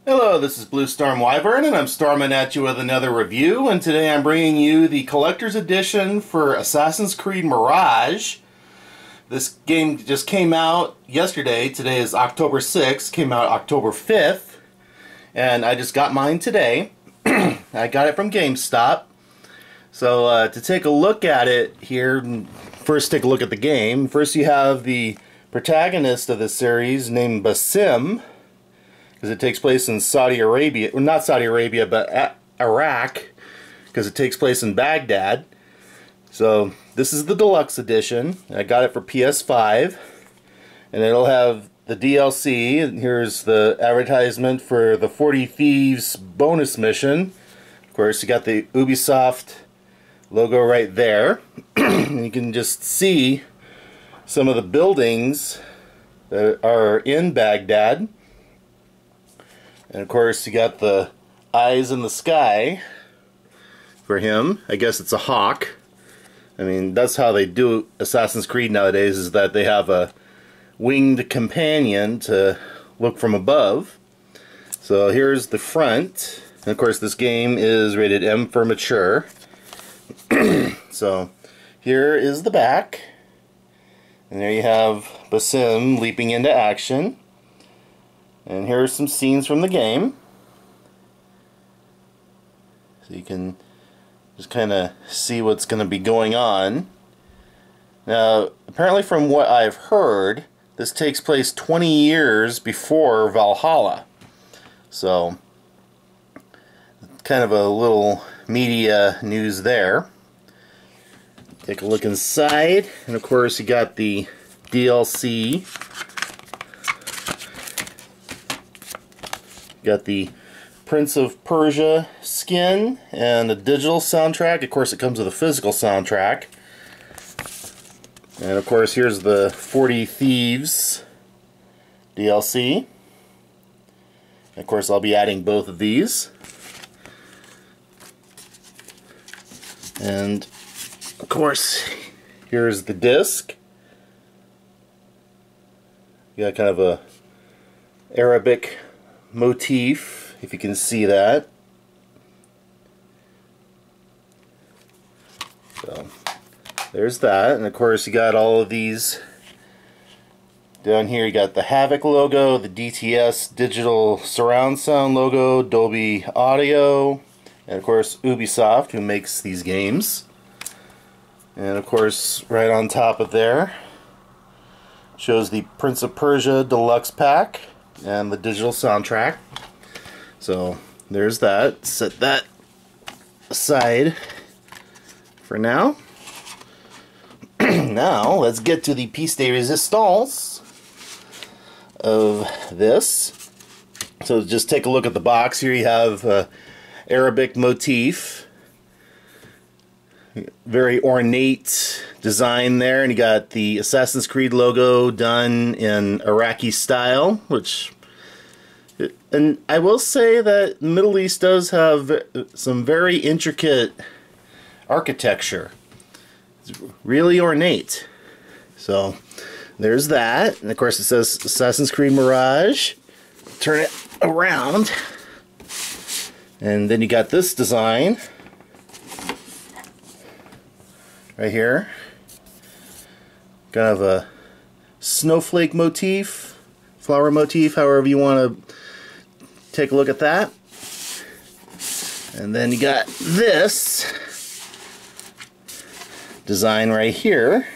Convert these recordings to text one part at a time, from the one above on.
Hello, this is Blue Storm Wyvern, and I'm storming at you with another review, and today I'm bringing you the Collector's Edition for Assassin's Creed Mirage. This game just came out yesterday. Today is October 6th, came out October 5th, and I just got mine today. I got it from GameStop. So to take a look at it here, first take a look at the game. First you have the protagonist of this series named Basim, because it takes place in Saudi Arabia, well, not Saudi Arabia, but Iraq, because it takes place in Baghdad. So this is the deluxe edition. I got it for PS5, and it'll have the DLC. And here's the advertisement for the 40 Thieves bonus mission. Of course, you got the Ubisoft logo right there. And you can just see some of the buildings that are in Baghdad. And of course you got the eyes in the sky for him. I guess it's a hawk. I mean, that's how they do Assassin's Creed nowadays, is that they have a winged companion to look from above. So here's the front. And of course this game is rated M for mature. So here is the back. And there you have Basim leaping into action. And here are some scenes from the game. So you can just kind of see what's going to be going on. Now, apparently from what I've heard, this takes place 20 years before Valhalla. So, kind of a little media news there. Take a look inside, and of course you got the DLC. Got the Prince of Persia skin and a digital soundtrack. Of course, it comes with a physical soundtrack. And of course, here's the 40 Thieves DLC. And of course, I'll be adding both of these. And of course, here's the disc. You got kind of a Arabic motif, if you can see that. So there's that, and of course you got all of these down here. You got the Havoc logo, the DTS digital surround sound logo, Dolby Audio, and of course Ubisoft, who makes these games. And of course right on top of there shows the Prince of Persia deluxe pack and the digital soundtrack. So there's that. Set that aside for now. Now let's get to the piece de resistance of this. So just take a look at the box. Here you have Arabic motif. Very ornate design there, and you got the Assassin's Creed logo done in Iraqi style, which, and I will say that the Middle East does have some very intricate architecture. It's really ornate. So there's that, and of course it says Assassin's Creed Mirage. Turn it around, and then you got this design right here. Kind of a snowflake motif, flower motif, however you want to take a look at that. And then you got this design right here,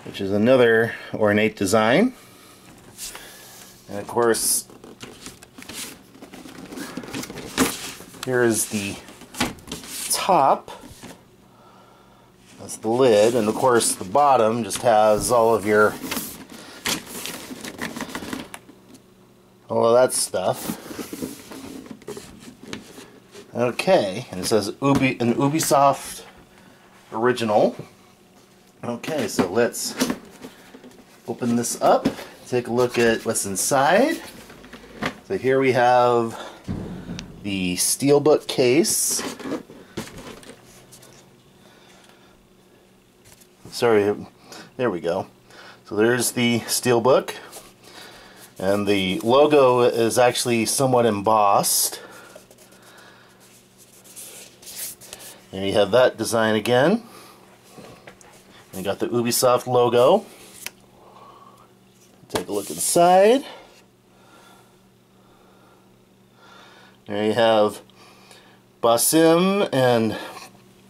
which is another ornate design. And of course, here is the top. That's the lid, and of course the bottom just has all of that stuff. Okay, and it says an Ubisoft original. Okay, so let's open this up, take a look at what's inside. So here we have the steelbook case. Sorry, there we go. So there's the steelbook. And the logo is actually somewhat embossed. And you have that design again. You got the Ubisoft logo. Take a look inside. There you have Basim and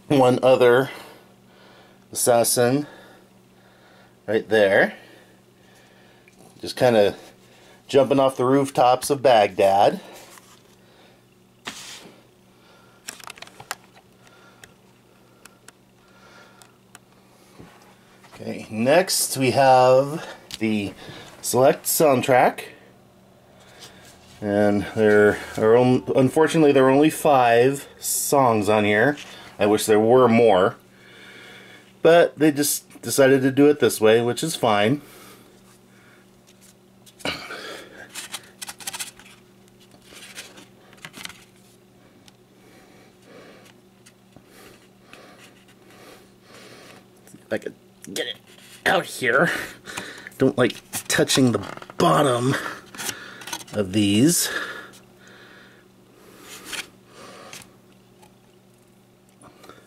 one other assassin right there. Just kind of jumping off the rooftops of Baghdad. Okay, next we have the Select soundtrack, and unfortunately there are only 5 songs on here. I wish there were more, but they just decided to do it this way, which is fine. If I could get it out here. Don't like touching the bottom of these.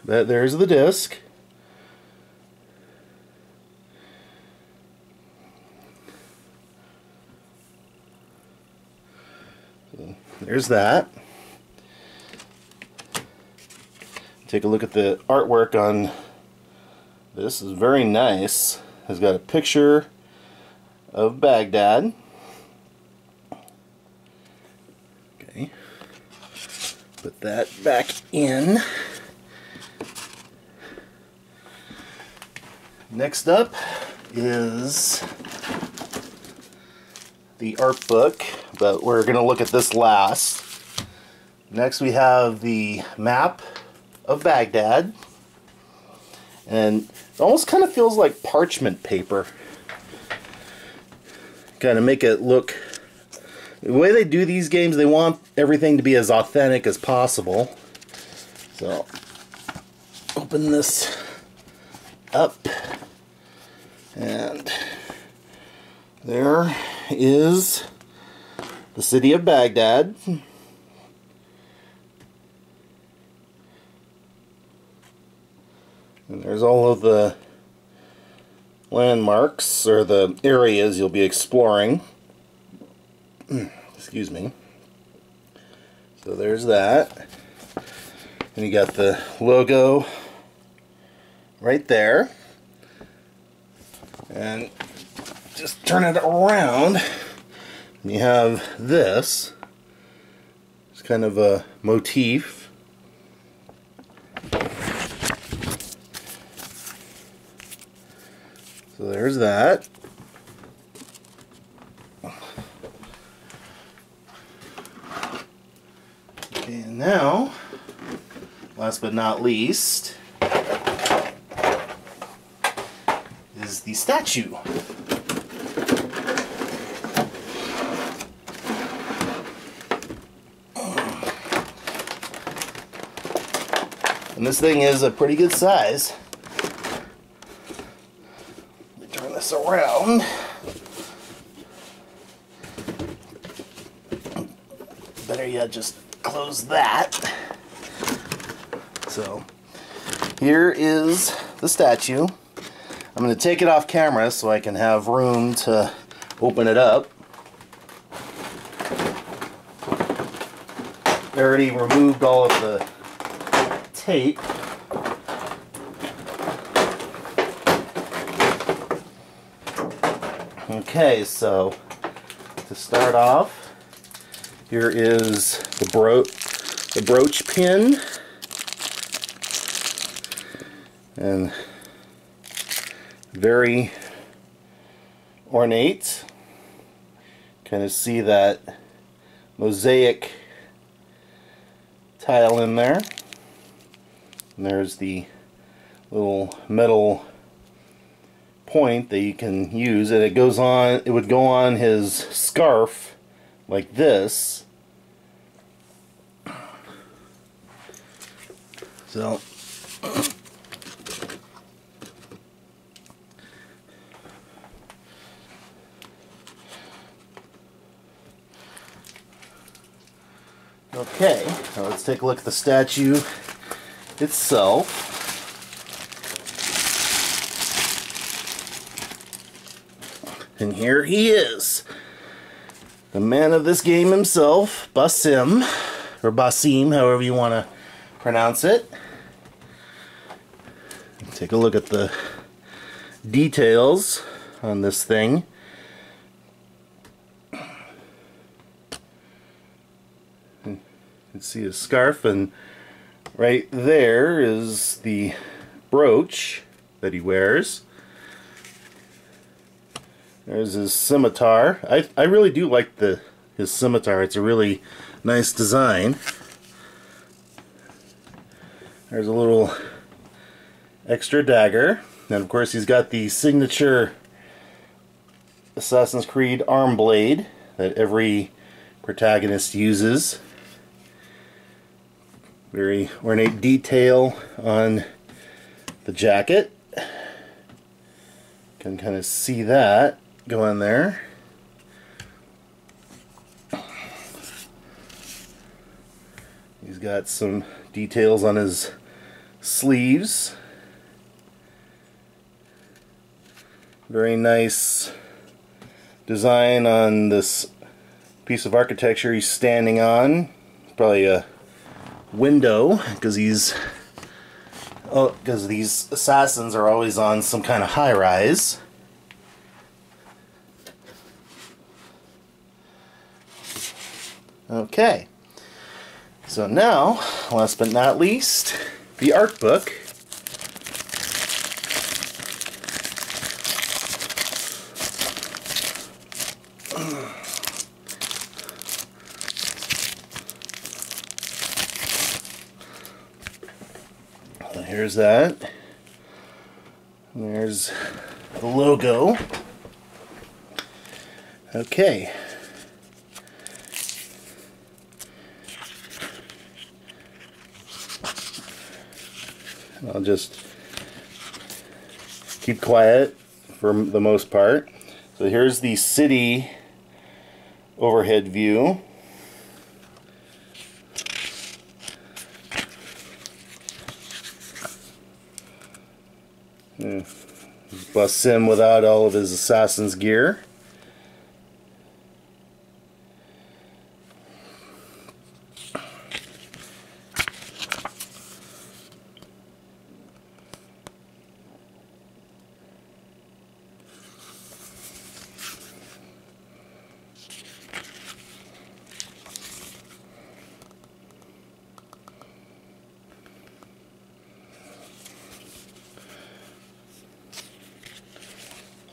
But there's the disc. So there's that. Take a look at the artwork on this. Is very nice. Has got a picture of Baghdad. Okay. Put that back in. Next up is the art book, but we're going to look at this last. Next we have the map of Baghdad, and it almost kind of feels like parchment paper. Kind of make it look, the way they do these games, they want everything to be as authentic as possible. So open this up, and there is the city of Baghdad. And there's all of the landmarks, or the areas you'll be exploring. Excuse me. So there's that. And you got the logo right there. And just turn it around, and you have this. It's kind of a motif. So there's that. Okay, and now, last but not least, is the statue. And this thing is a pretty good size. Turn this around. Better yet, just close that. So here is the statue. I'm going to take it off camera so I can have room to open it up. I already removed all of the tape. Okay, so to start off, here is the brooch pin, and very ornate. Kind of see that mosaic tile in there. And there's the little metal point that you can use, and it goes on, it would go on his scarf like this. So Okay, now let's take a look at the statue itself. And here he is, the man of this game himself, Basim, or Basim, however you want to pronounce it. Take a look at the details on this thing. You can see his scarf, and right there is the brooch that he wears. There's his scimitar. I really do like his scimitar. It's a really nice design. There's a little extra dagger. And of course he's got the signature Assassin's Creed arm blade that every protagonist uses. Very ornate detail on the jacket. Can kind of see that going there. He's got some details on his sleeves. Very nice design on this piece of architecture he's standing on. Probably a window, because these assassins are always on some kind of high-rise. Okay, so now, last but not least, the art book. Here's that. And there's the logo. Okay. I'll just keep quiet for the most part. So here's the city overhead view. Basim without all of his assassin's gear.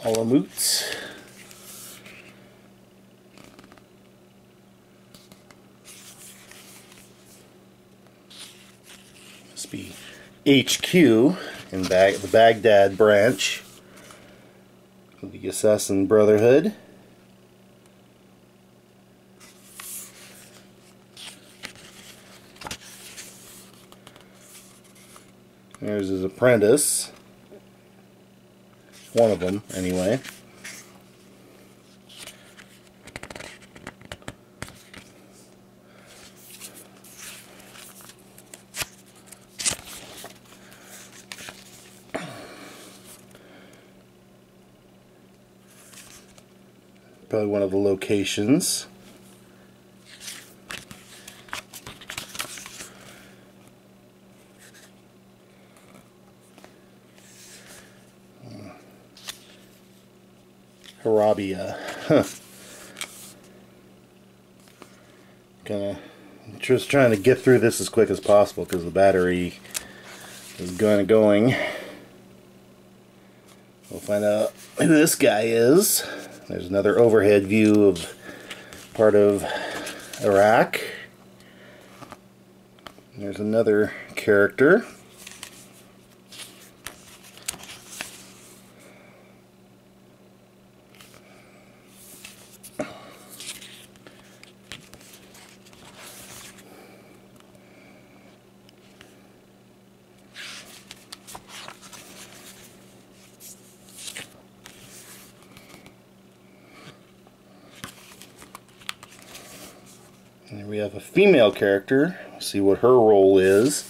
Alamut. Must be HQ in the Baghdad branch of the Assassin Brotherhood. There's his apprentice. One of them, anyway. Probably one of the locations. Arabia. Huh. Kinda just trying to get through this as quick as possible because the battery is going. We'll find out who this guy is. There's another overhead view of part of Iraq. There's another character. And here we have a female character. See what her role is.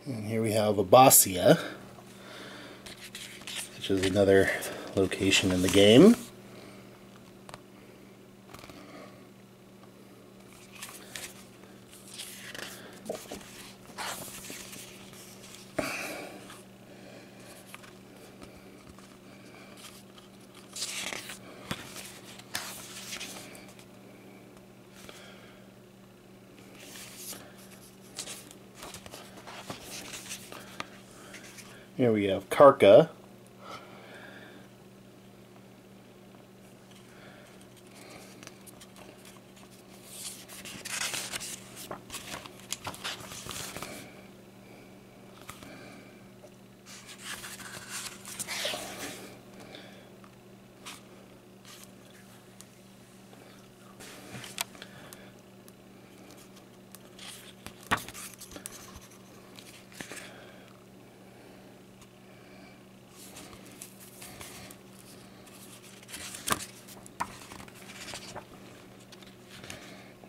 And here we have Abasia, which is another location in the game. Here we have Karka.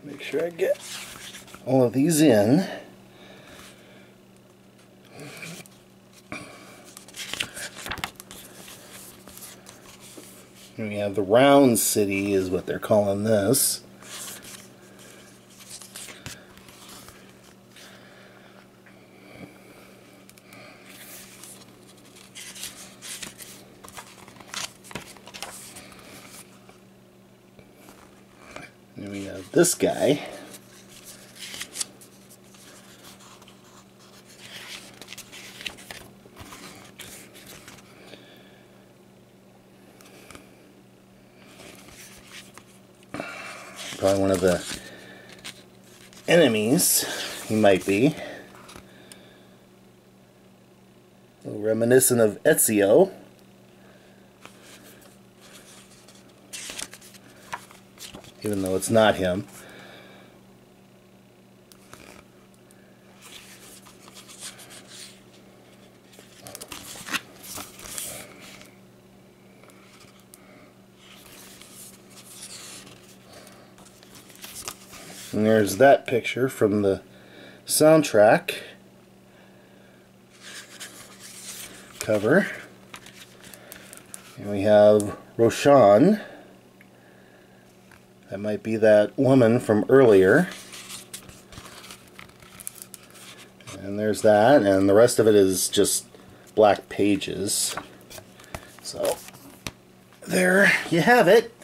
Make sure I get all of these in. Here we have the Round City is what they're calling this. And we have this guy. Probably one of the enemies, he might be. A little reminiscent of Ezio. Even though it's not him. And there's that picture from the soundtrack cover. And we have Roshan. That might be that woman from earlier. And there's that, and the rest of it is just black pages. So, there you have it.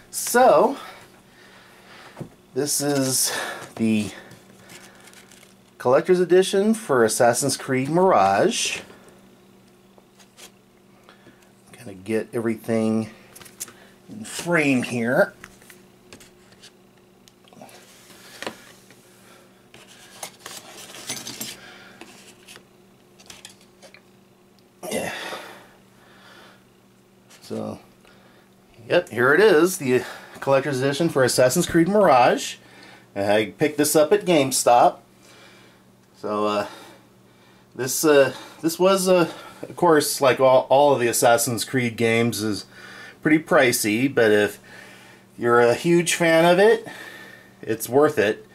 So, this is the collector's edition for Assassin's Creed Mirage. Kind of get everything in frame here. Yeah. So, yep, here it is, the collector's edition for Assassin's Creed Mirage. I picked this up at GameStop. So this was of course, like all of the Assassin's Creed games, is pretty pricey, but if you're a huge fan of it, it's worth it.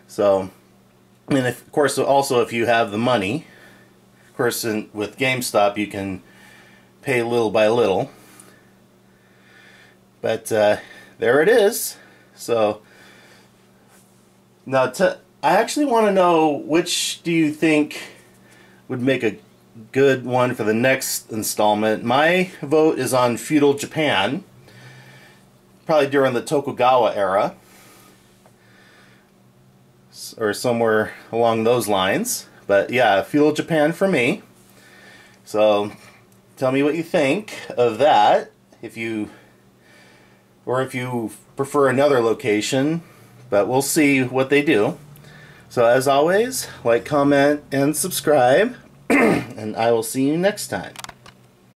So, and of course, also if you have the money, of course, with GameStop you can pay little by little. But there it is. So now I actually want to know, which do you think would make a good one for the next installment? My vote is on feudal Japan, probably during the Tokugawa era, or somewhere along those lines. But yeah, feudal Japan for me. So tell me what you think of that, if you prefer another location, but we'll see what they do. So as always, like, comment, and subscribe, and I will see you next time.